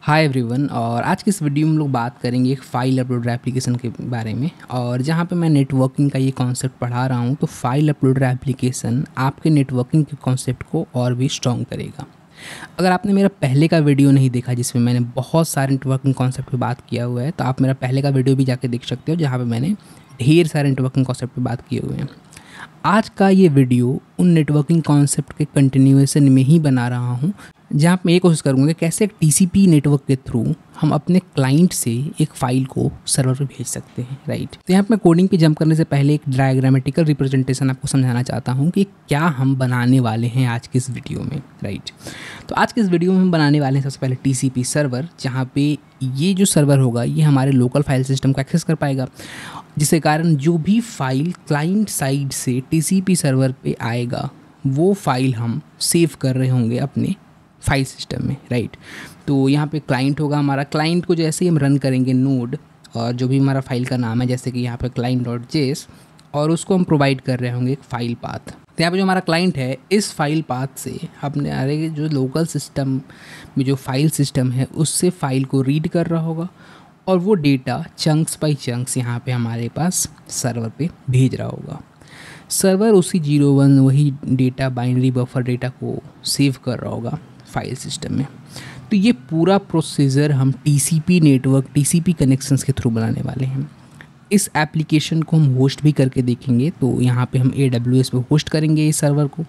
Hi everyone. और आज की इस वीडियो में हम लोग बात करेंगे एक फ़ाइल अपलोडर एप्लीकेशन के बारे में। और जहाँ पे मैं नेटवर्किंग का ये कॉन्सेप्ट पढ़ा रहा हूँ, तो फाइल अपलोडर एप्लीकेशन आपके नेटवर्किंग के कॉन्सेप्ट को और भी स्ट्रॉन्ग करेगा। अगर आपने मेरा पहले का वीडियो नहीं देखा जिसमें मैंने बहुत सारे नेटवर्किंग कॉन्सेप्ट पे बात किया हुआ है, तो आप मेरा पहले का वीडियो भी जाके देख सकते हो, जहाँ पर मैंने ढेर सारे नेटवर्किंग कॉन्सेप्ट पे बात किए हुए हैं। आज का ये वीडियो उन नेटवर्किंग कॉन्सेप्ट के कंटिन्यूएशन में ही बना रहा हूँ, जहाँ मैं ये कोशिश करूँगा कैसे एक टीसीपी नेटवर्क के थ्रू हम अपने क्लाइंट से एक फ़ाइल को सर्वर पर भेज सकते हैं, राइट। तो यहाँ पे मैं कोडिंग पे जंप करने से पहले एक डायग्रामेटिकल रिप्रेजेंटेशन आपको समझाना चाहता हूँ कि क्या हम बनाने वाले हैं आज के इस वीडियो में, राइट। तो आज के इस वीडियो में हम बनाने वाले हैं सबसे पहले टीसीपी सर्वर, जहाँ पे ये जो सर्वर होगा ये हमारे लोकल फाइल सिस्टम को एक्सेस कर पाएगा, जिसके कारण जो भी फाइल क्लाइंट साइड से टीसीपी सर्वर पे आएगा वो फाइल हम सेव कर रहे होंगे अपने फाइल सिस्टम में, राइट। तो यहाँ पे क्लाइंट होगा हमारा। क्लाइंट को जैसे ही हम रन करेंगे नोड, और जो भी हमारा फाइल का नाम है, जैसे कि यहाँ पे client.js, और उसको हम प्रोवाइड कर रहे होंगे एक फ़ाइल पाथ। तो यहाँ पे जो हमारा क्लाइंट है, इस फाइल पाथ से अपने जो लोकल सिस्टम में जो फाइल सिस्टम है उससे फ़ाइल को रीड कर रहा होगा, और वो डेटा चंक्स बाई चंक्स यहाँ पे हमारे पास सर्वर पे भेज रहा होगा। सर्वर उसी 01 वही डेटा बाइनरी बफर डेटा को सेव कर रहा होगा फाइल सिस्टम में। तो ये पूरा प्रोसीजर हम टीसीपी नेटवर्क, टीसीपी कनेक्शंस के थ्रू बनाने वाले हैं। इस एप्लीकेशन को हम होस्ट भी करके देखेंगे। तो यहाँ पे हम AWS पे होस्ट करेंगे इस सर्वर को,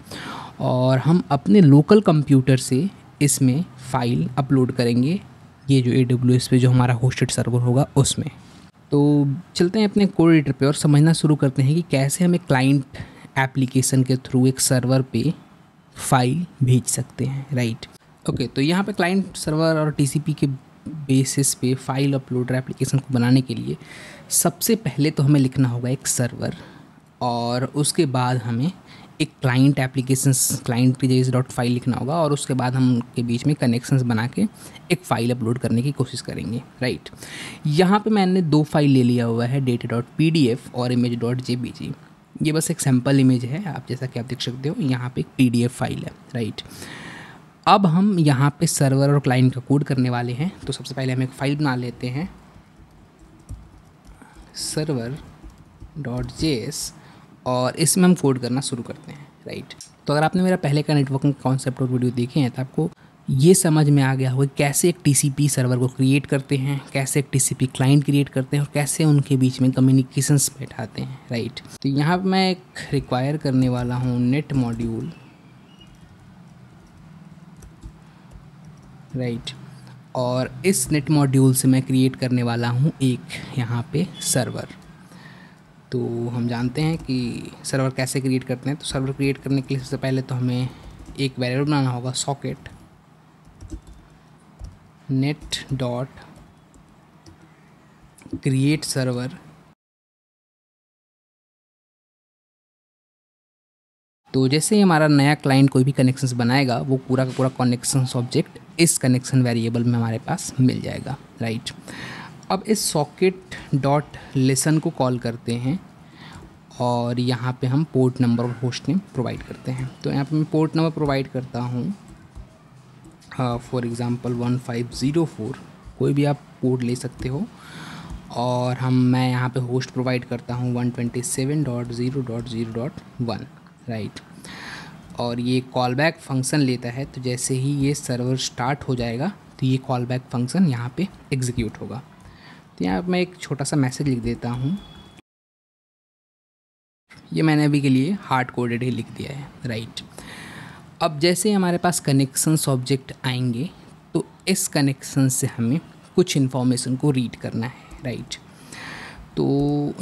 और हम अपने लोकल कंप्यूटर से इसमें फ़ाइल अपलोड करेंगे, ये जो AWS पे जो हमारा होस्टेड सर्वर होगा उसमें। तो चलते हैं अपने कोड एडिटर पे और समझना शुरू करते हैं कि कैसे हम एक क्लाइंट एप्लीकेशन के थ्रू एक सर्वर पे फ़ाइल भेज सकते हैं, राइट। ओके, तो यहाँ पे क्लाइंट सर्वर और टीसीपी के बेसिस पे फ़ाइल अपलोडर एप्लीकेशन को बनाने के लिए सबसे पहले तो हमें लिखना होगा एक सर्वर, और उसके बाद हमें एक क्लाइंट एप्लीकेशंस क्लाइंट की जैसे .फाइल लिखना होगा, और उसके बाद हम उनके बीच में कनेक्शंस बना के एक फ़ाइल अपलोड करने की कोशिश करेंगे, राइट। यहाँ पे मैंने दो फाइल ले लिया हुआ है, data.pdf और image.jpg। ये बस एक सैम्पल इमेज है, आप जैसा कि आप देख सकते हो यहाँ पे एक PDF फाइल है, राइट। अब हम यहाँ पे सर्वर और क्लाइंट का कोड करने वाले हैं। तो सबसे पहले हम एक फ़ाइल बना लेते हैं, server.js, और इसमें हम कोड करना शुरू करते हैं, राइट। तो अगर आपने मेरा पहले का नेटवर्किंग कॉन्सेप्ट और वीडियो देखे हैं तो आपको ये समझ में आ गया होगा कैसे एक टीसीपी सर्वर को क्रिएट करते हैं, कैसे एक टीसीपी क्लाइंट क्रिएट करते हैं, और कैसे उनके बीच में कम्युनिकेशंस बैठाते हैं, राइट। तो यहाँ पर मैं एक रिक्वायर करने वाला हूँ नेट मॉड्यूल, राइट। और इस नेट मॉड्यूल से मैं क्रिएट करने वाला हूँ एक यहाँ पे सर्वर। तो हम जानते हैं कि सर्वर कैसे क्रिएट करते हैं। तो सर्वर क्रिएट करने के लिए सबसे पहले तो हमें एक वेरिएबल बनाना होगा, socket net dot create server. तो जैसे ही हमारा नया क्लाइंट कोई भी कनेक्शंस बनाएगा, वो पूरा का पूरा कनेक्शंस ऑब्जेक्ट इस कनेक्शन वेरिएबल में हमारे पास मिल जाएगा, राइट। अब इस सॉकेट डॉट लिसन को कॉल करते हैं, और यहाँ पे हम पोर्ट नंबर और होस्ट नेम प्रोवाइड करते हैं। तो यहाँ पे मैं पोर्ट नंबर प्रोवाइड करता हूँ, फॉर एग्ज़ाम्पल 1504, कोई भी आप पोर्ट ले सकते हो। और मैं यहाँ पे होस्ट प्रोवाइड करता हूँ 127.0.0.1, राइट। और ये कॉल बैक फंक्शन लेता है। तो जैसे ही ये सर्वर स्टार्ट हो जाएगा तो ये कॉल बैक फंक्शन यहाँ पे एग्जीक्यूट होगा। तो यहाँ पे मैं एक छोटा सा मैसेज लिख देता हूँ, ये मैंने अभी के लिए हार्ड कोडेड ही लिख दिया है, राइट। अब जैसे हमारे पास कनेक्शंस ऑब्जेक्ट आएंगे, तो इस कनेक्शन से हमें कुछ इन्फॉर्मेशन को रीड करना है, राइट। तो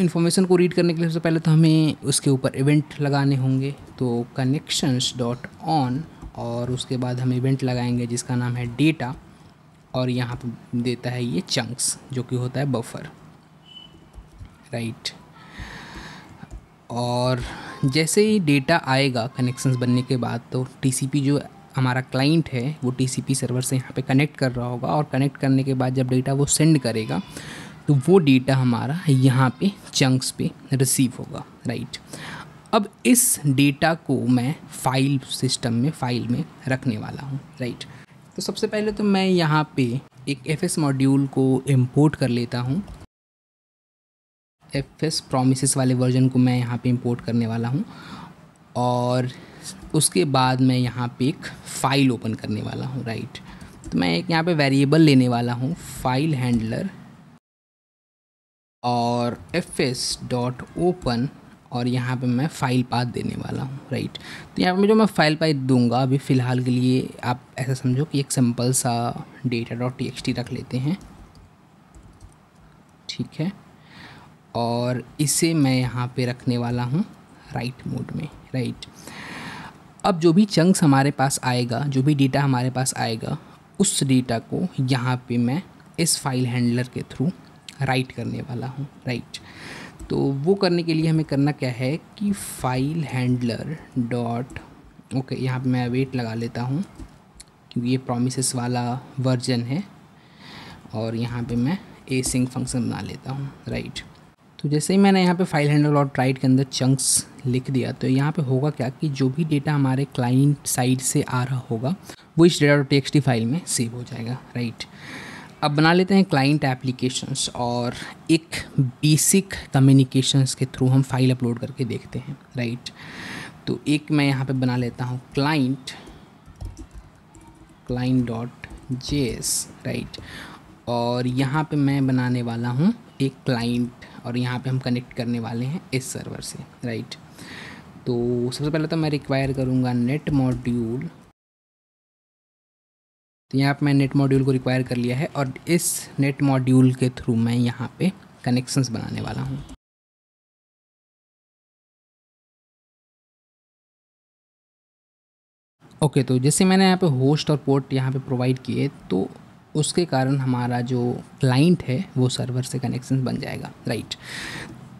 इन्फॉर्मेशन को रीड करने के लिए सबसे पहले तो हमें उसके ऊपर इवेंट लगाने होंगे। तो कनेक्शंस डॉट ऑन, और उसके बाद हम इवेंट लगाएंगे जिसका नाम है डेटा, और यहाँ पर देता है ये चंक्स, जो कि होता है बफर, राइट। और जैसे ही डेटा आएगा कनेक्शंस बनने के बाद, तो टीसीपी जो हमारा क्लाइंट है वो टीसीपी सर्वर से यहाँ पे कनेक्ट कर रहा होगा, और कनेक्ट करने के बाद जब डेटा वो सेंड करेगा तो वो डेटा हमारा यहाँ पे चंक्स पे रिसीव होगा, राइट। अब इस डेटा को मैं फाइल सिस्टम में फ़ाइल में रखने वाला हूँ, राइट। तो सबसे पहले तो मैं यहाँ पे एक एफ मॉड्यूल को इम्पोर्ट कर लेता हूँ। एफ प्रोमिसेस वाले वर्जन को मैं यहाँ पे इंपोर्ट करने वाला हूँ और उसके बाद मैं यहाँ पे एक फ़ाइल ओपन करने वाला हूँ, राइट। तो मैं एक यहाँ पे वेरिएबल लेने वाला हूँ फाइल हैंडलर और fs.open और यहाँ पे मैं फ़ाइल पाथ देने वाला हूँ, राइट। तो यहाँ पे जो मैं फ़ाइल पाथ दूंगा अभी फ़िलहाल के लिए आप ऐसा समझो कि एक सिंपल सा data.txt रख लेते हैं, ठीक है। और इसे मैं यहाँ पे रखने वाला हूँ राइट मोड में, राइट। अब जो भी चंक्स हमारे पास आएगा, जो भी डेटा हमारे पास आएगा, उस डेटा को यहाँ पे मैं इस फाइल हैंडलर के थ्रू राइट करने वाला हूँ, राइट। तो वो करने के लिए हमें करना क्या है कि फाइल हैंडलर डॉट ओके, यहाँ पे मैं वेट लगा लेता हूँ क्योंकि ये प्रोमिसेस वाला वर्जन है और यहाँ पे मैं एसिंक फंक्शन बना लेता हूँ, राइट। तो जैसे ही मैंने यहाँ पे फाइल हैंडलर डॉट राइट के अंदर चंक्स लिख दिया तो यहाँ पे होगा क्या कि जो भी डेटा हमारे क्लाइंट साइड से आ रहा होगा वो इस data.txt फाइल में सेव हो जाएगा, राइट। अब बना लेते हैं क्लाइंट एप्लीकेशंस और एक बेसिक कम्युनिकेशंस के थ्रू हम फाइल अपलोड करके देखते हैं, राइट। तो एक मैं यहाँ पे बना लेता हूँ client.js, राइट। और यहाँ पे मैं बनाने वाला हूँ एक क्लाइंट और यहाँ पे हम कनेक्ट करने वाले हैं इस सर्वर से, राइट। तो सबसे पहले तो मैं रिक्वायर करूँगा नेट मॉड्यूल। तो यहाँ पे मैं नेट मॉड्यूल को रिक्वायर कर लिया है और इस नेट मॉड्यूल के थ्रू मैं यहाँ पे कनेक्शंस बनाने वाला हूँ। ओके, तो जैसे मैंने यहाँ पे होस्ट और पोर्ट यहाँ पे प्रोवाइड किए तो उसके कारण हमारा जो क्लाइंट है वो सर्वर से कनेक्शन बन जाएगा, राइट।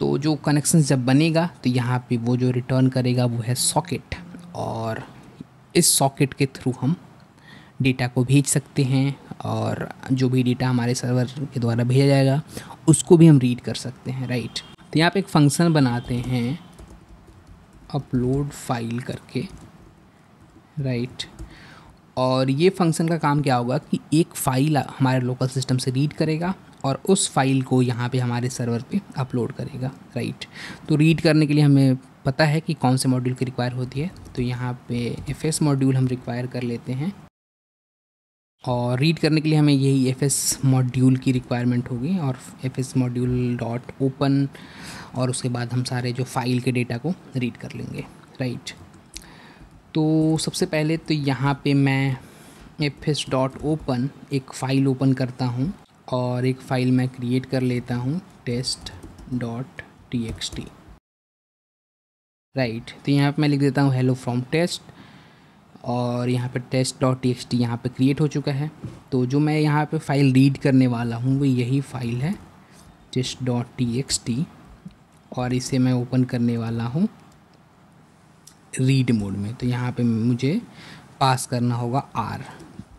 तो जो कनेक्शन जब बनेगा तो यहाँ पे वो जो रिटर्न करेगा वो है सॉकेट और इस सॉकेट के थ्रू हम डेटा को भेज सकते हैं और जो भी डेटा हमारे सर्वर के द्वारा भेजा जाएगा उसको भी हम रीड कर सकते हैं, राइट। तो यहाँ पे एक फंक्शन बनाते हैं अपलोड फाइल करके, राइट। और ये फंक्शन का काम क्या होगा कि एक फ़ाइल हमारे लोकल सिस्टम से रीड करेगा और उस फाइल को यहाँ पे हमारे सर्वर पे अपलोड करेगा, राइट। तो रीड करने के लिए हमें पता है कि कौन से मॉड्यूल की रिक्वायर होती है, तो यहाँ पे एफ मॉड्यूल हम रिक्वायर कर लेते हैं और रीड करने के लिए हमें यही एफ मॉड्यूल की रिक्वायरमेंट होगी और एफ मॉड्यूल डॉट ओपन और उसके बाद हम सारे जो फाइल के डेटा को रीड कर लेंगे, राइट। तो सबसे पहले तो यहाँ पे मैं fs.open एक फ़ाइल ओपन करता हूँ और एक फ़ाइल मैं क्रिएट कर लेता हूँ test.txt, राइट। तो यहाँ पे मैं लिख देता हूँ hello from test और यहाँ पे test.txt यहाँ पे क्रिएट हो चुका है। तो जो मैं यहाँ पे फ़ाइल रीड करने वाला हूँ वो यही फ़ाइल है test.txt और इसे मैं ओपन करने वाला हूँ रीड मोड में। तो यहाँ पे मुझे पास करना होगा R।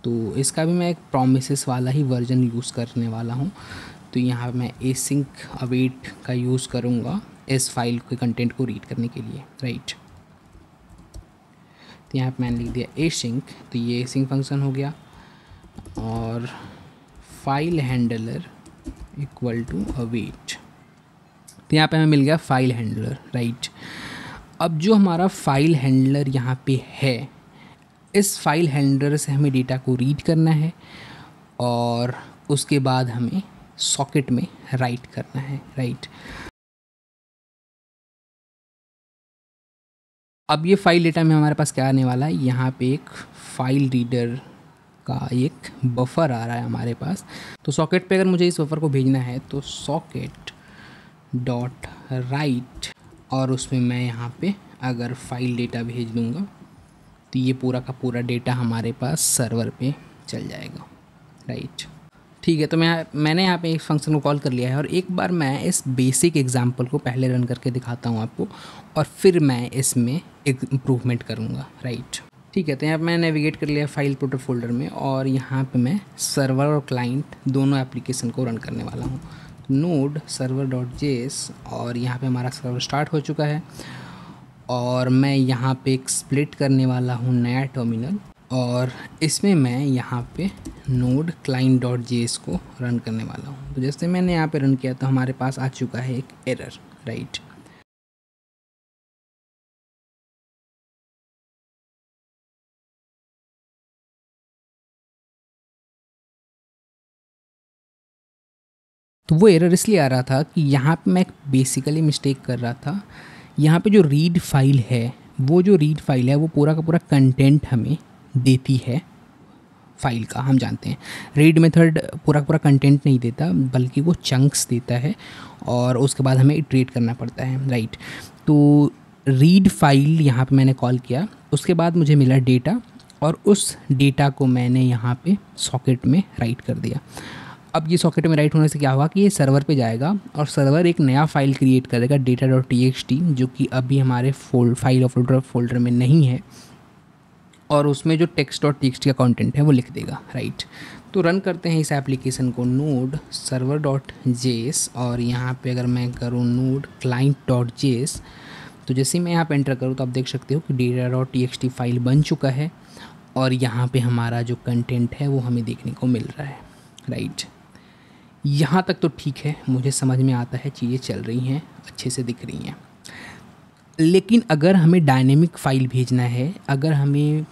तो इसका भी मैं एक प्रोमिसेस वाला ही वर्जन यूज़ करने वाला हूँ। तो यहाँ पे मैं एसिंक अवेट का यूज़ करूँगा इस फाइल के कंटेंट को रीड करने के लिए, राइट। तो यहाँ पे मैंने लिख दिया एसिंक, तो ये एसिंक फंक्शन हो गया और file handler equal to await. तो यहाँ पे हमें मिल गया फाइल हैंडलर, राइट। अब जो हमारा फाइल हैंडलर यहाँ पे है, इस फाइल हैंडलर से हमें डेटा को रीड करना है और उसके बाद हमें सॉकेट में राइट करना है, राइट। अब ये फाइल डेटा में हमारे पास क्या आने वाला है, यहाँ पे एक फाइल रीडर का एक बफर आ रहा है हमारे पास। तो सॉकेट पे अगर मुझे इस बफर को भेजना है तो सॉकेट डॉट राइट और उसमें मैं यहाँ पे अगर फाइल डेटा भेज दूँगा तो ये पूरा का पूरा डेटा हमारे पास सर्वर पे चल जाएगा, राइट। ठीक है, तो मैंने यहाँ पे एक फंक्शन को कॉल कर लिया है और एक बार मैं इस बेसिक एग्जांपल को पहले रन करके दिखाता हूँ आपको और फिर मैं इसमें एक इम्प्रूवमेंट करूँगा, राइट। ठीक है, तो यहाँ पे मैं नेविगेट कर लिया फाइल प्रोटर फोल्डर में और यहाँ पे मैं सर्वर और क्लाइंट दोनों एप्लीकेशन को रन करने वाला हूँ। नोड server.js और यहाँ पे हमारा सर्वर स्टार्ट हो चुका है और मैं यहाँ पे एक स्प्लिट करने वाला हूँ नया टर्मिनल और इसमें मैं यहाँ पे नोड क्लाइंट डॉट जेएस को रन करने वाला हूँ। तो जैसे मैंने यहाँ पे रन किया तो हमारे पास आ चुका है एक एरर, राइट। तो वो एरर इसलिए आ रहा था कि यहाँ पे मैं एक बेसिकली मिस्टेक कर रहा था। यहाँ पे जो रीड फाइल है, वो जो रीड फाइल है वो पूरा का पूरा कंटेंट हमें देती है फाइल का। हम जानते हैं रीड मेथड पूरा का पूरा कंटेंट नहीं देता, बल्कि वो चंक्स देता है और उसके बाद हमें इटरेट करना पड़ता है, राइट। तो रीड फाइल यहाँ पे मैंने कॉल किया, उसके बाद मुझे मिला डेटा और उस डेटा को मैंने यहाँ पे सॉकेट में राइट कर दिया। अब ये सॉकेट में राइट होने से क्या हुआ कि ये सर्वर पे जाएगा और सर्वर एक नया फाइल क्रिएट करेगा data.txt, जो कि अभी हमारे फाइल फोल्डर में नहीं है, और उसमें जो text.txt का कंटेंट है वो लिख देगा, राइट। तो रन करते हैं इस एप्लीकेशन को, नोड server.js, और यहाँ पे अगर मैं करूँ नोड client.js, तो जैसे ही मैं यहाँ पे एंटर करूँ तो आप देख सकते हो कि data.txt फाइल बन चुका है और यहाँ पे हमारा जो कंटेंट है वो हमें देखने को मिल रहा है, राइट। यहाँ तक तो ठीक है, मुझे समझ में आता है, चीज़ें चल रही हैं, अच्छे से दिख रही हैं। लेकिन अगर हमें डायनेमिक फ़ाइल भेजना है, अगर हमें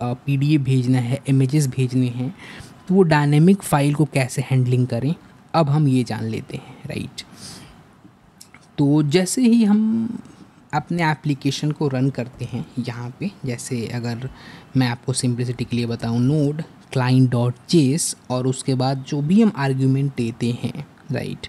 पीडीएफ भेजना है, इमेजेस भेजने हैं, तो वो डायनेमिक फ़ाइल को कैसे हैंडलिंग करें, अब हम ये जान लेते हैं, राइट। तो जैसे ही हम अपने एप्लीकेशन को रन करते हैं यहाँ पे, जैसे अगर मैं आपको सिंपलिसिटी के लिए बताऊँ, नोड client.js, और उसके बाद जो भी हम आर्ग्यूमेंट देते हैं, राइट,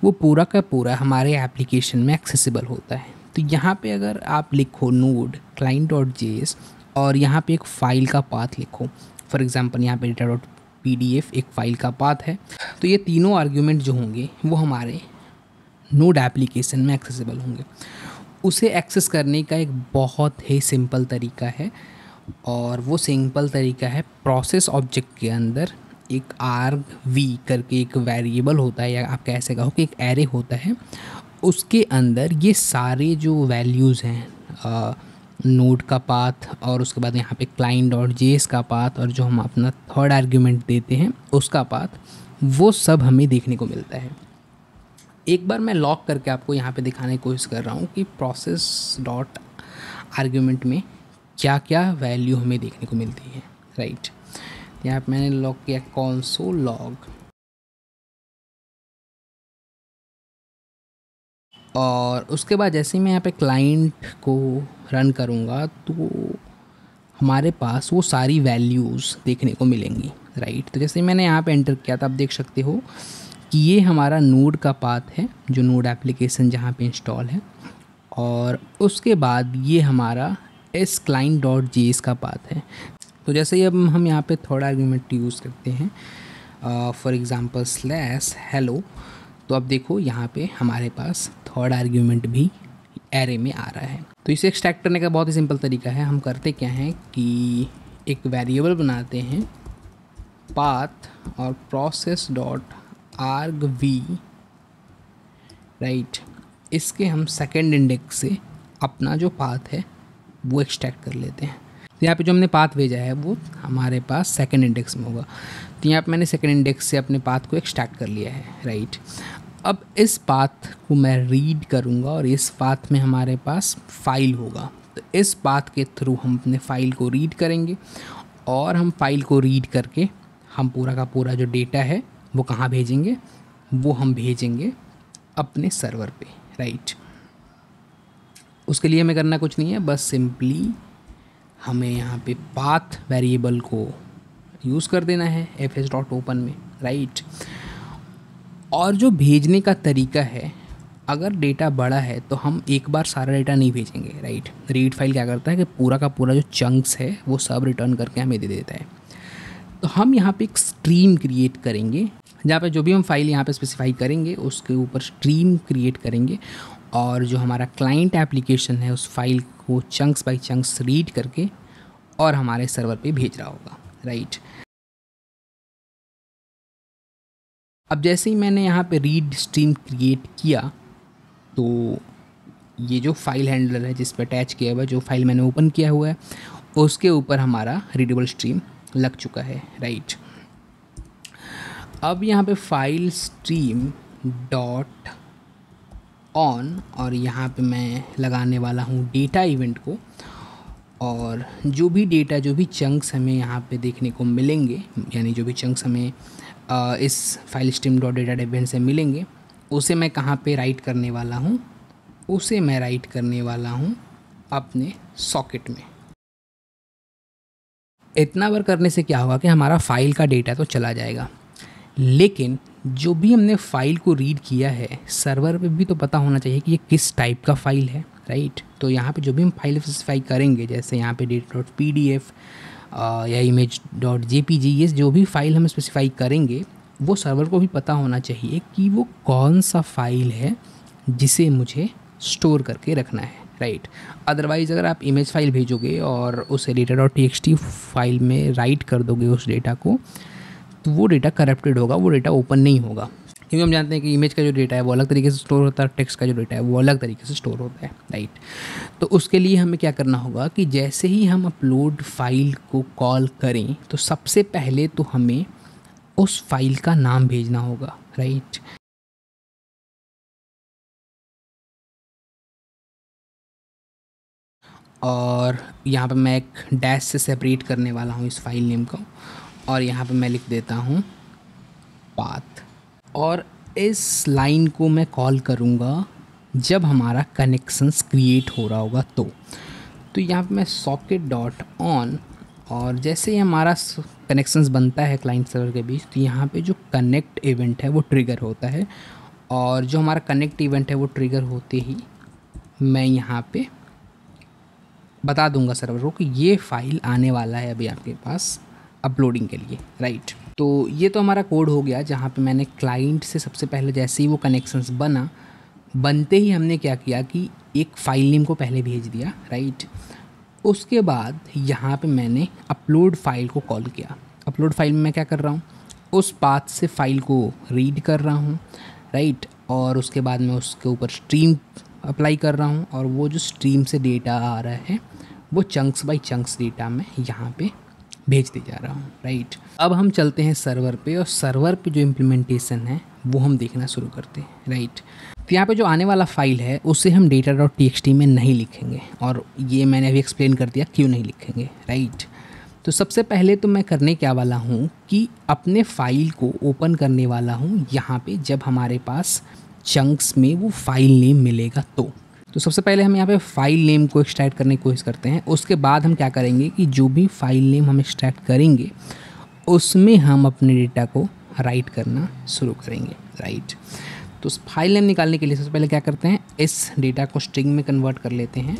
वो पूरा का पूरा हमारे एप्लीकेशन में एक्सेसिबल होता है। तो यहाँ पे अगर आप लिखो नोड client.js और यहाँ पे एक फ़ाइल का पाथ लिखो, फॉर एग्जांपल यहाँ पे data.pdf एक फ़ाइल का पाथ है, तो ये तीनों आर्ग्यूमेंट जो होंगे वो हमारे नोड एप्लीकेशन में एक्सेसिबल होंगे। उसे एक्सेस करने का एक बहुत ही सिंपल तरीका है, और वो सिंपल तरीका है प्रोसेस ऑब्जेक्ट के अंदर एक argv करके एक वेरिएबल होता है, या आप कैसे कहो कि एक एरे होता है, उसके अंदर ये सारे जो वैल्यूज़ हैं, नोड का पाथ और उसके बाद यहाँ पे client.js का पाथ और जो हम अपना थर्ड आर्ग्यूमेंट देते हैं उसका पाथ, वो सब हमें देखने को मिलता है। एक बार मैं लॉक करके आपको यहाँ पे दिखाने की कोशिश कर रहा हूँ कि प्रोसेस डॉट आर्ग्यूमेंट में क्या क्या वैल्यू हमें देखने को मिलती है, राइट। यहाँ पे मैंने लॉक किया console log, और उसके बाद जैसे ही मैं यहाँ पे क्लाइंट को रन करूँगा तो हमारे पास वो सारी वैल्यूज़ देखने को मिलेंगी, राइट। तो जैसे मैंने यहाँ पे एंटर किया था, आप देख सकते हो कि ये हमारा नोड का पाथ है, जो नोड एप्लीकेशन जहाँ पे इंस्टॉल है, और उसके बाद ये हमारा client.js का पाथ है। तो जैसे ही अब हम यहाँ पे थर्ड आर्ग्यूमेंट यूज़ करते हैं, फॉर एग्ज़ाम्पल /hello, तो अब देखो यहाँ पे हमारे पास थर्ड आर्ग्यूमेंट भी एरे में आ रहा है। तो इसे एक्सट्रैक्ट करने का बहुत ही सिंपल तरीका है। हम करते क्या हैं कि एक वेरिएबल बनाते हैं पाथ और process.argv, राइट। इसके हम सेकेंड इंडेक्स से अपना जो पाथ है वो एक्सट्रैक्ट कर लेते हैं। तो यहाँ पे जो हमने पाथ भेजा है वो हमारे पास सेकेंड इंडेक्स में होगा, तो यहाँ पे मैंने सेकेंड इंडेक्स से अपने पाथ को एक्सट्रैक्ट कर लिया है, राइट। अब इस पाथ को मैं रीड करूँगा और इस पाथ में हमारे पास फाइल होगा, तो इस पाथ के थ्रू हम अपने फाइल को रीड करेंगे, और हम फाइल को रीड करके हम पूरा का पूरा जो डेटा है वो कहाँ भेजेंगे, वो हम भेजेंगे अपने सर्वर पे, राइट। उसके लिए हमें करना कुछ नहीं है, बस सिंपली हमें यहाँ पे पाथ वेरिएबल को यूज़ कर देना है fh.open में, राइट। और जो भेजने का तरीका है, अगर डेटा बड़ा है तो हम एक बार सारा डेटा नहीं भेजेंगे, राइट। रीड फाइल क्या करता है कि पूरा का पूरा जो चंक्स है वो सब रिटर्न करके हमें दे देता है। तो हम यहाँ पे एक स्ट्रीम क्रिएट करेंगे, जहाँ पे जो भी हम फाइल यहाँ पे स्पेसिफाई करेंगे उसके ऊपर स्ट्रीम क्रिएट करेंगे, और जो हमारा क्लाइंट एप्लीकेशन है उस फाइल को चंक्स बाय चंक्स रीड करके और हमारे सर्वर पे भेज रहा होगा, राइट। अब जैसे ही मैंने यहाँ पे रीड स्ट्रीम क्रिएट किया, तो ये जो फाइल हैंडलर है जिस पर अटैच किया हुआ है, जो फाइल मैंने ओपन किया हुआ है, उसके ऊपर हमारा रीडेबल स्ट्रीम लग चुका है, राइट। अब यहाँ पे फाइल स्ट्रीम डॉट ऑन और यहाँ पे मैं लगाने वाला हूँ डेटा इवेंट को, और जो भी डेटा, जो भी चंक्स हमें यहाँ पे देखने को मिलेंगे, यानी जो भी चंक्स हमें इस file stream dot data event से मिलेंगे, उसे मैं कहाँ पे राइट करने वाला हूँ, उसे मैं राइट करने वाला हूँ अपने सॉकेट में। इतना बार करने से क्या होगा कि हमारा फाइल का डेटा तो चला जाएगा, लेकिन जो भी हमने फाइल को रीड किया है सर्वर पे भी तो पता होना चाहिए कि ये किस टाइप का फाइल है, राइट। तो यहाँ पे जो भी हम फाइल स्पेसिफाई करेंगे, जैसे यहाँ पे data.pdf या image.jpg, ये जो भी फाइल हम स्पेसिफाई करेंगे वो सर्वर को भी पता होना चाहिए कि वो कौन सा फाइल है जिसे मुझे स्टोर करके रखना है, राइट। अदरवाइज़ अगर आप इमेज फाइल भेजोगे और उसे data.txt फाइल में राइट कर दोगे उस डेटा को, तो वो डेटा करप्टेड होगा, वो डेटा ओपन नहीं होगा, क्योंकि हम जानते हैं कि इमेज का जो डेटा है वो अलग तरीके से स्टोर होता है, टेक्स्ट का जो डेटा है वो अलग तरीके से स्टोर होता है, राइट। तो उसके लिए हमें क्या करना होगा कि जैसे ही हम अपलोड फाइल को कॉल करें तो सबसे पहले तो हमें उस फाइल का नाम भेजना होगा, राइट। और यहाँ पे मैं एक डैश से सेपरेट करने वाला हूँ इस फाइल नेम को, और यहाँ पे मैं लिख देता हूँ पाथ, और इस लाइन को मैं कॉल करूँगा जब हमारा कनेक्शंस क्रिएट हो रहा होगा तो यहाँ पे मैं सॉकेट डॉट ऑन, और जैसे ही हमारा कनेक्शंस बनता है क्लाइंट सर्वर के बीच, तो यहाँ पे जो कनेक्ट इवेंट है वो ट्रिगर होता है, और जो हमारा कनेक्ट इवेंट है वो ट्रिगर होते ही मैं यहाँ पे बता दूंगा सर्वर को कि ये फाइल आने वाला है अभी आपके पास अपलोडिंग के लिए, राइट। तो ये तो हमारा कोड हो गया, जहाँ पे मैंने क्लाइंट से सबसे पहले जैसे ही वो कनेक्शंस बनते ही हमने क्या किया कि एक फ़ाइल नेम को पहले भेज दिया, राइट। उसके बाद यहाँ पे मैंने अपलोड फाइल को कॉल किया। अपलोड फाइल में मैं क्या कर रहा हूँ, उस पाथ से फाइल को रीड कर रहा हूँ, राइट। और उसके बाद मैं उसके ऊपर स्ट्रीम अप्लाई कर रहा हूँ, और वो जो स्ट्रीम से डेटा आ रहा है वो चंक्स बाय चंक्स डेटा मैं यहाँ पे भेजते जा रहा हूँ, राइट। अब हम चलते हैं सर्वर पे, और सर्वर पे जो इम्प्लीमेंटेशन है वो हम देखना शुरू करते हैं, राइट। तो यहाँ पे जो आने वाला फाइल है उसे हम data.txt में नहीं लिखेंगे, और ये मैंने अभी एक्सप्लेन कर दिया क्यों नहीं लिखेंगे, राइट। तो सबसे पहले तो मैं करने क्या वाला हूँ कि अपने फाइल को ओपन करने वाला हूँ यहाँ पे, जब हमारे पास चंक्स में वो फाइल नेम मिलेगा तो सबसे पहले हम यहाँ पे फाइल नेम को एक्सट्रैक्ट करने की कोशिश करते हैं। उसके बाद हम क्या करेंगे कि जो भी फाइल नेम हम एक्सट्रैक्ट करेंगे उसमें हम अपने डेटा को राइट करना शुरू करेंगे, राइट। तो उस फाइल नेम निकालने के लिए सबसे पहले क्या करते हैं, इस डेटा को स्ट्रिंग में कन्वर्ट कर लेते हैं,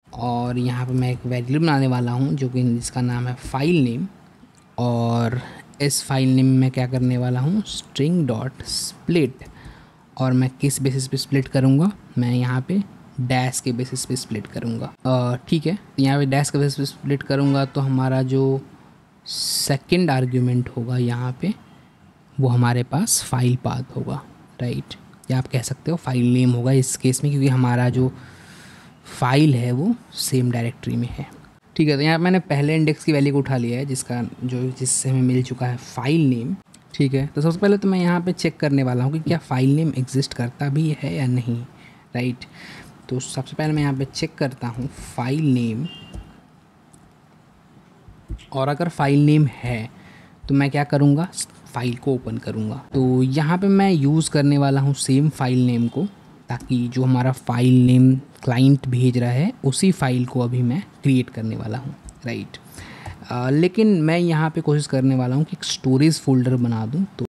और यहाँ पे मैं एक वेरिएबल बनाने वाला हूँ जो कि जिसका नाम है फाइल नेम, और इस फाइल नेम में मैं क्या करने वाला हूँ, स्ट्रिंग डॉट स्प्लिट, और मैं किस बेसिस पे स्प्लिट करूँगा, मैं यहाँ पे डैश के बेसिस पे स्प्लिट करूँगा, ठीक है। यहाँ पे डैश के बेसिस पे स्प्लिट करूँगा तो हमारा जो सेकंड आर्ग्यूमेंट होगा यहाँ पे वो हमारे पास फाइल पाथ होगा, राइट, या आप कह सकते हो फाइल नेम होगा इस केस में, क्योंकि हमारा जो फाइल है वो सेम डायरेक्टरी में है, ठीक है। तो यहाँ मैंने पहले इंडेक्स की वैल्यू को उठा लिया है जिससे हमें मिल चुका है फाइल नेम, ठीक है। तो सबसे पहले तो मैं यहाँ पे चेक करने वाला हूँ कि क्या फाइल नेम एग्जिस्ट करता भी है या नहीं, राइट। तो सबसे पहले मैं यहाँ पे चेक करता हूँ फाइल नेम, और अगर फाइल नेम है तो मैं क्या करूँगा, फाइल को ओपन करूँगा। तो यहाँ पे मैं यूज़ करने वाला हूँ सेम फाइल नेम को, ताकि जो हमारा फाइल नेम क्लाइंट भेज रहा है उसी फाइल को अभी मैं क्रिएट करने वाला हूँ, राइट। लेकिन मैं यहाँ पे कोशिश करने वाला हूँ कि एक स्टोरेज फोल्डर बना दूँ, तो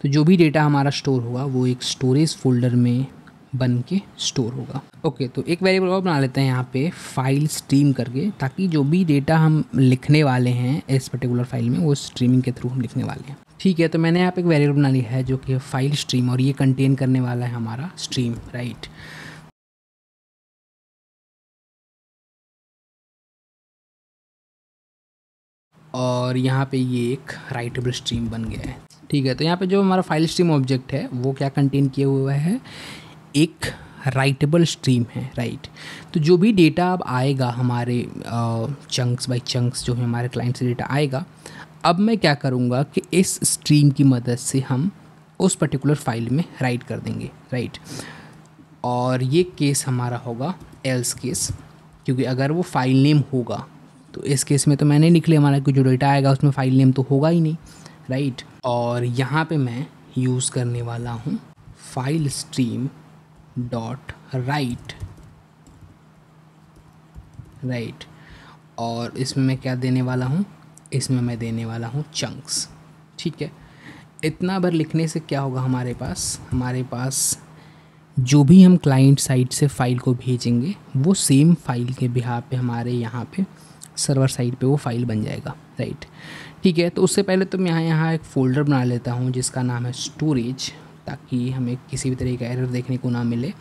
जो भी डेटा हमारा स्टोर होगा वो एक स्टोरेज फोल्डर में बन के स्टोर होगा। ओके, तो एक वेरिएबल और बना लेते हैं यहाँ पे फाइल स्ट्रीम करके, ताकि जो भी डेटा हम लिखने वाले हैं इस पर्टिकुलर फाइल में वो स्ट्रीमिंग के थ्रू हम लिखने वाले हैं, ठीक है। तो मैंने यहाँ पे एक वेरिएबल बना लिया है जो कि फाइल स्ट्रीम, और ये कंटेन करने वाला है हमारा स्ट्रीम, राइट। और यहाँ पे ये एक राइटेबल स्ट्रीम बन गया है, ठीक है। तो यहाँ पे जो हमारा फाइल स्ट्रीम ऑब्जेक्ट है वो क्या कंटेन किया हुआ है, एक राइटेबल स्ट्रीम है, राइट। तो जो भी डेटा अब आएगा हमारे चंक्स बाय चंक्स जो है हमारे क्लाइंट से डेटा आएगा, अब मैं क्या करूँगा कि इस स्ट्रीम की मदद से हम उस पर्टिकुलर फाइल में राइट कर देंगे, राइट। और ये केस हमारा होगा एल्स केस, क्योंकि अगर वो फाइल नेम होगा तो इस केस में तो मैंने निकले हमारा कि जो डेटा आएगा उसमें फाइल नेम तो होगा ही नहीं, राइट। और यहाँ पे मैं यूज़ करने वाला हूँ file stream dot right, right. और इसमें मैं क्या देने वाला हूँ, इसमें मैं देने वाला हूँ चंक्स, ठीक है। इतना बार लिखने से क्या होगा, हमारे पास जो भी हम क्लाइंट साइड से फ़ाइल को भेजेंगे वो सेम फाइल के बिहार पे हमारे यहाँ पे सर्वर साइड पे वो फाइल बन जाएगा, राइट, ठीक है। तो उससे पहले तो मैं यहाँ एक फ़ोल्डर बना लेता हूँ जिसका नाम है स्टोरेज, ताकि हमें किसी भी तरह का एरर देखने को ना मिले।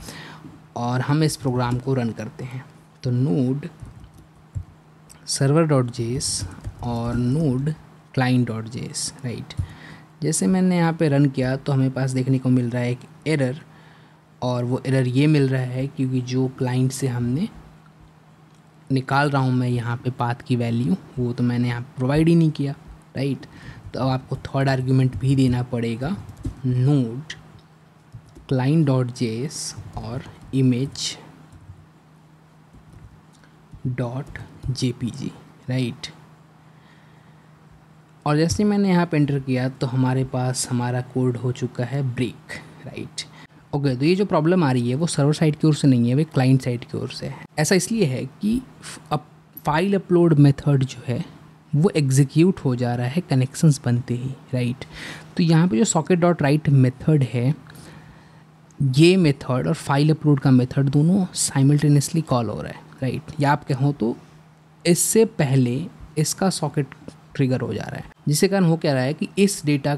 और हम इस प्रोग्राम को रन करते हैं, तो नोड server.js और नोड client.js, राइट। जैसे मैंने यहाँ पे रन किया तो हमें पास देखने को मिल रहा है एक एरर, और वो एरर ये मिल रहा है क्योंकि जो क्लाइंट से हमने निकाल रहा हूँ मैं यहाँ पे पाथ की वैल्यू, वो तो मैंने यहाँ प्रोवाइड ही नहीं किया, राइट। तो अब आपको थर्ड आर्ग्यूमेंट भी देना पड़ेगा, नोड client.js और image डॉट jpg, राइट। और जैसे मैंने यहाँ पे एंटर किया तो हमारे पास हमारा कोड हो चुका है ब्रेक, राइट। ओके, तो ये जो प्रॉब्लम आ रही है वो सर्वर साइड की ओर से नहीं है, वो क्लाइंट साइड की ओर से है। ऐसा इसलिए है कि अब फाइल अपलोड मेथड जो है वो एग्जीक्यूट हो जा रहा है कनेक्शंस बनते ही, राइट। तो यहाँ पे जो सॉकेट डॉट राइट मेथड है, ये मेथड और फाइल अपलोड का मेथड दोनों साइमल्टेनियसली कॉल हो रहा है, राइट। या आप कहो तो इससे पहले इसका सॉकेट ट्रिगर हो जा रहा है, जिसके कारण हो क्या रहा है कि इस डेटा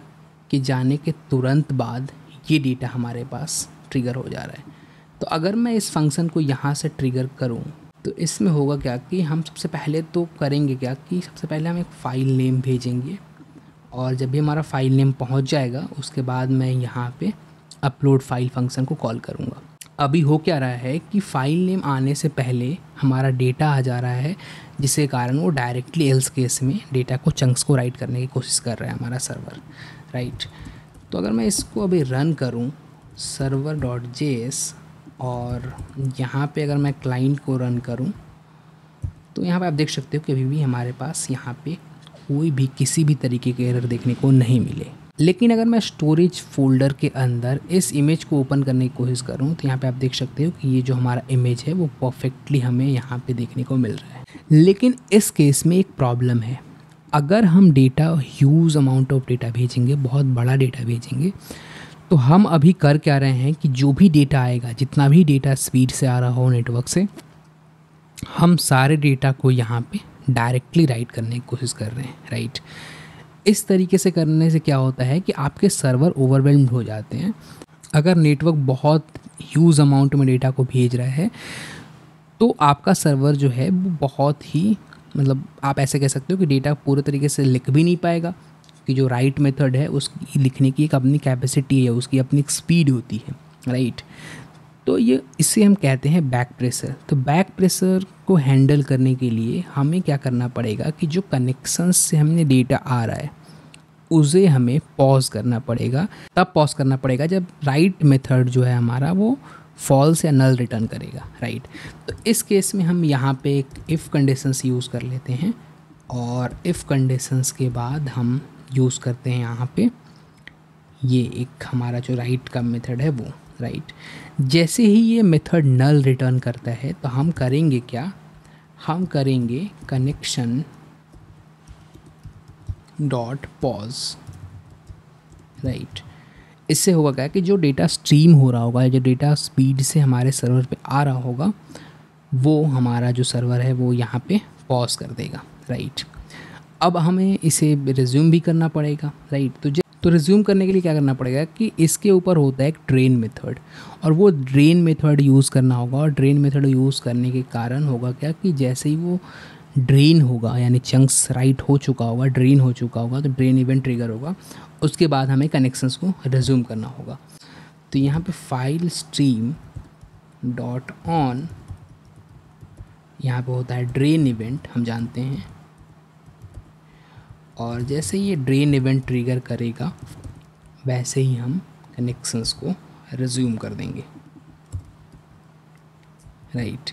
के जाने के तुरंत बाद ये डेटा हमारे पास ट्रिगर हो जा रहा है। तो अगर मैं इस फंक्शन को यहाँ से ट्रिगर करूँ तो इसमें होगा क्या कि हम सबसे पहले तो करेंगे क्या कि सबसे पहले हम एक फ़ाइल नेम भेजेंगे, और जब भी हमारा फ़ाइल नेम पहुँच जाएगा उसके बाद मैं यहाँ पे अपलोड फाइल फंक्शन को कॉल करूँगा। अभी हो क्या रहा है कि फ़ाइल नेम आने से पहले हमारा डेटा आ जा रहा है, जिसके कारण वो डायरेक्टली एल्स केस में डेटा को चंक्स को राइट करने की कोशिश कर रहा है हमारा सर्वर, राइट। तो अगर मैं इसको अभी रन करूं server.js और यहाँ पे अगर मैं क्लाइंट को रन करूं तो यहाँ पे आप देख सकते हो कि अभी भी हमारे पास यहाँ पे कोई भी किसी भी तरीके के एरर देखने को नहीं मिले। लेकिन अगर मैं स्टोरेज फोल्डर के अंदर इस इमेज को ओपन करने की कोशिश करूं तो यहाँ पे आप देख सकते हो कि ये जो हमारा इमेज है वो परफेक्टली हमें यहाँ पे देखने को मिल रहा है। लेकिन इस केस में एक प्रॉब्लम है, अगर हम data huge amount of data भेजेंगे, बहुत बड़ा डेटा भेजेंगे, तो हम अभी कर क्या रहे हैं कि जो भी डेटा आएगा, जितना भी डेटा स्पीड से आ रहा हो नेटवर्क से, हम सारे डेटा को यहाँ पे डायरेक्टली राइट करने की कोशिश कर रहे हैं, राइट। इस तरीके से करने से क्या होता है कि आपके सर्वर ओवरवेल्म्ड हो जाते हैं। अगर नेटवर्क बहुत ह्यूज अमाउंट में डेटा को भेज रहा है तो आपका सर्वर जो है वो बहुत ही, मतलब आप ऐसे कह सकते हो कि डेटा पूरे तरीके से लिख भी नहीं पाएगा, कि जो राइट मेथड है उसकी लिखने की एक अपनी कैपेसिटी है, उसकी अपनी स्पीड होती है, राइट। तो ये इसे हम कहते हैं बैक प्रेशर। तो बैक प्रेशर को हैंडल करने के लिए हमें क्या करना पड़ेगा कि जो कनेक्शंस से हमने डेटा आ रहा है उसे हमें पॉज करना पड़ेगा। तब पॉज करना पड़ेगा जब राइट मेथड जो है हमारा वो फॉल्स या नल रिटर्न करेगा, राइट। तो इस केस में हम यहाँ पे एक इफ़ कंडीशंस यूज़ कर लेते हैं, और इफ़ कंडीशंस के बाद हम यूज़ करते हैं यहाँ पे ये एक हमारा जो राइट का मेथड है वो, राइट। जैसे ही ये मेथड नल रिटर्न करता है तो हम करेंगे क्या, हम करेंगे कनेक्शन डॉट पॉज, राइट। इससे होगा क्या कि जो डेटा स्ट्रीम हो रहा होगा, जो डेटा स्पीड से हमारे सर्वर पे आ रहा होगा, वो हमारा जो सर्वर है वो यहाँ पे पॉज कर देगा, राइट। अब हमें इसे रिज्यूम भी करना पड़ेगा, राइट। तो रिज्यूम करने के लिए क्या करना पड़ेगा कि इसके ऊपर होता है एक ड्रेन मेथड, और वो ड्रेन मेथड यूज़ करना होगा। और ड्रेन मेथड यूज़ करने के कारण होगा क्या कि जैसे ही वो ड्रेन होगा, यानी चंक्स राइट हो चुका होगा, ड्रेन हो चुका होगा, तो ड्रेन इवेंट ट्रिगर होगा, उसके बाद हमें कनेक्शंस को रिज्यूम करना होगा। तो यहाँ पे फाइल स्ट्रीम डॉट ऑन, यहाँ पे होता है ड्रेन इवेंट, हम जानते हैं। और जैसे ये ड्रेन इवेंट ट्रिगर करेगा वैसे ही हम कनेक्शंस को रिज्यूम कर देंगे, राइट।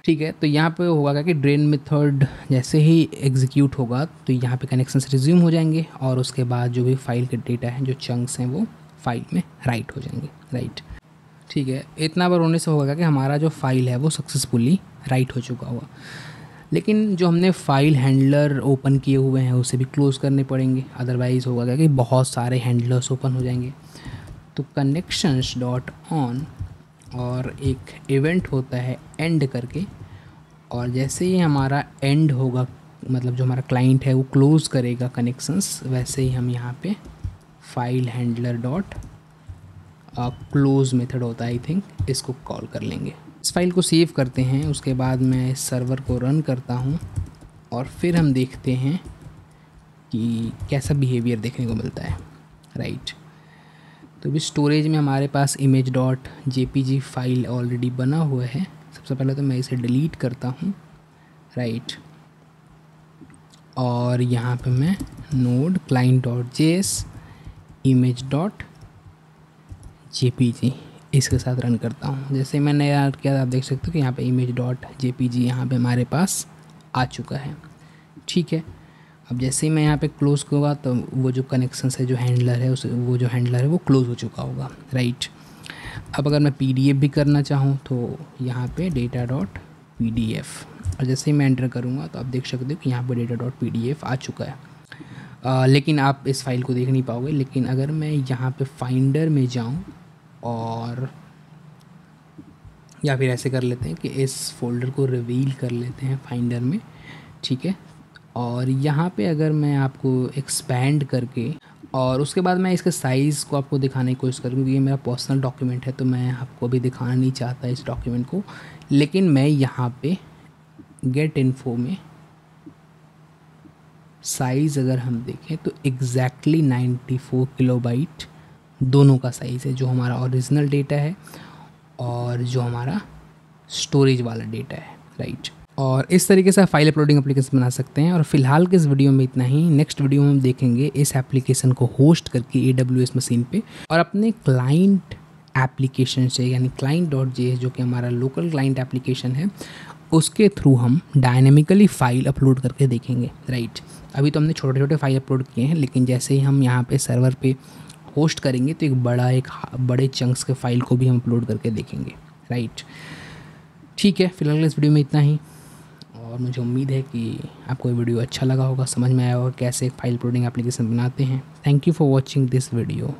ठीक है, तो यहाँ पे होगा कि ड्रेन मेथड जैसे ही एग्जीक्यूट होगा तो यहाँ पे कनेक्शंस रिज्यूम हो जाएंगे और उसके बाद जो भी फाइल के डेटा हैं, जो चंक्स हैं, वो फाइल में राइट हो जाएंगे, राइट। ठीक है, इतना बार होने से होगा कि हमारा जो फाइल है वो सक्सेसफुली राइट हो चुका होगा। लेकिन जो हमने फाइल हैंडलर ओपन किए हुए हैं उसे भी क्लोज़ करने पड़ेंगे, अदरवाइज़ होगा क्या कि बहुत सारे हैंडलर्स ओपन हो जाएंगे। तो कनेक्शंस डॉट ऑन और एक इवेंट होता है एंड करके, और जैसे ही हमारा एंड होगा, मतलब जो हमारा क्लाइंट है वो क्लोज़ करेगा कनेक्शंस, वैसे ही हम यहाँ पे file handler dot close method होता है आई थिंक, इसको कॉल कर लेंगे। इस फाइल को सेव करते हैं, उसके बाद मैं इस सर्वर को रन करता हूँ और फिर हम देखते हैं कि कैसा बिहेवियर देखने को मिलता है, राइट। तो भी स्टोरेज में हमारे पास image dot JPG file already बना हुआ है। सबसे पहले तो मैं इसे डिलीट करता हूँ, राइट। और यहाँ पे मैं node client dot JS image dot JPG इसके साथ रन करता हूँ। जैसे मैंने यार किया, आप देख सकते हो कि यहाँ पे इमेज डॉट जेपीजी यहाँ पे हमारे पास आ चुका है, ठीक है। अब जैसे ही मैं यहाँ पे क्लोज़ करूँगा तो वो जो कनेक्शन है, जो हैंडलर है, वो जो हैंडलर है वो क्लोज़ हो चुका होगा, राइट। अब अगर मैं पीडीएफ भी करना चाहूँ तो यहाँ पे डेटा डॉट पीडीएफ, और जैसे ही मैं एंटर करूँगा तो आप देख सकते हो कि यहाँ पे डेटा डॉट पीडीएफ आ चुका है। लेकिन आप इस फाइल को देख नहीं पाओगे। लेकिन अगर मैं यहाँ पे फाइंडर में जाऊँ और या फिर ऐसे कर लेते हैं कि इस फोल्डर को रिवील कर लेते हैं फाइंडर में, ठीक है। और यहाँ पे अगर मैं आपको एक्सपैंड करके और उसके बाद मैं इसके साइज़ को आपको दिखाने की कोशिश करूँ, क्योंकि ये मेरा पर्सनल डॉक्यूमेंट है तो मैं आपको अभी दिखाना नहीं चाहता इस डॉक्यूमेंट को। लेकिन मैं यहाँ पे गेट इन्फो में साइज़ अगर हम देखें तो एग्जैक्टली 94 किलोबाइट दोनों का साइज़ है, जो हमारा ओरिजिनल डेटा है और जो हमारा स्टोरेज वाला डेटा है, राइट। और इस तरीके से फाइल अपलोडिंग एप्लीकेशन बना सकते हैं। और फिलहाल के इस वीडियो में इतना ही। नेक्स्ट वीडियो में हम देखेंगे इस एप्लीकेशन को होस्ट करके AWS मशीन पे और अपने क्लाइंट एप्लीकेशन से, यानी क्लाइंट डॉट जेएस जो कि हमारा लोकल क्लाइंट एप्लीकेशन है, उसके थ्रू हम डायनेमिकली फ़ाइल अपलोड करके देखेंगे, राइट। अभी तो हमने छोटे छोटे फाइल अपलोड किए हैं, लेकिन जैसे ही हम यहाँ पे सर्वर पे होस्ट करेंगे तो एक बड़े चंक्स के फाइल को भी हम अपलोड करके देखेंगे, राइट। ठीक है, फिलहाल इस वीडियो में इतना ही। और मुझे उम्मीद है कि आपको ये वीडियो अच्छा लगा होगा, समझ में आया होगा कैसे एक फाइल अपलोडिंग एप्लीकेशन बनाते हैं। Thank you for watching this video.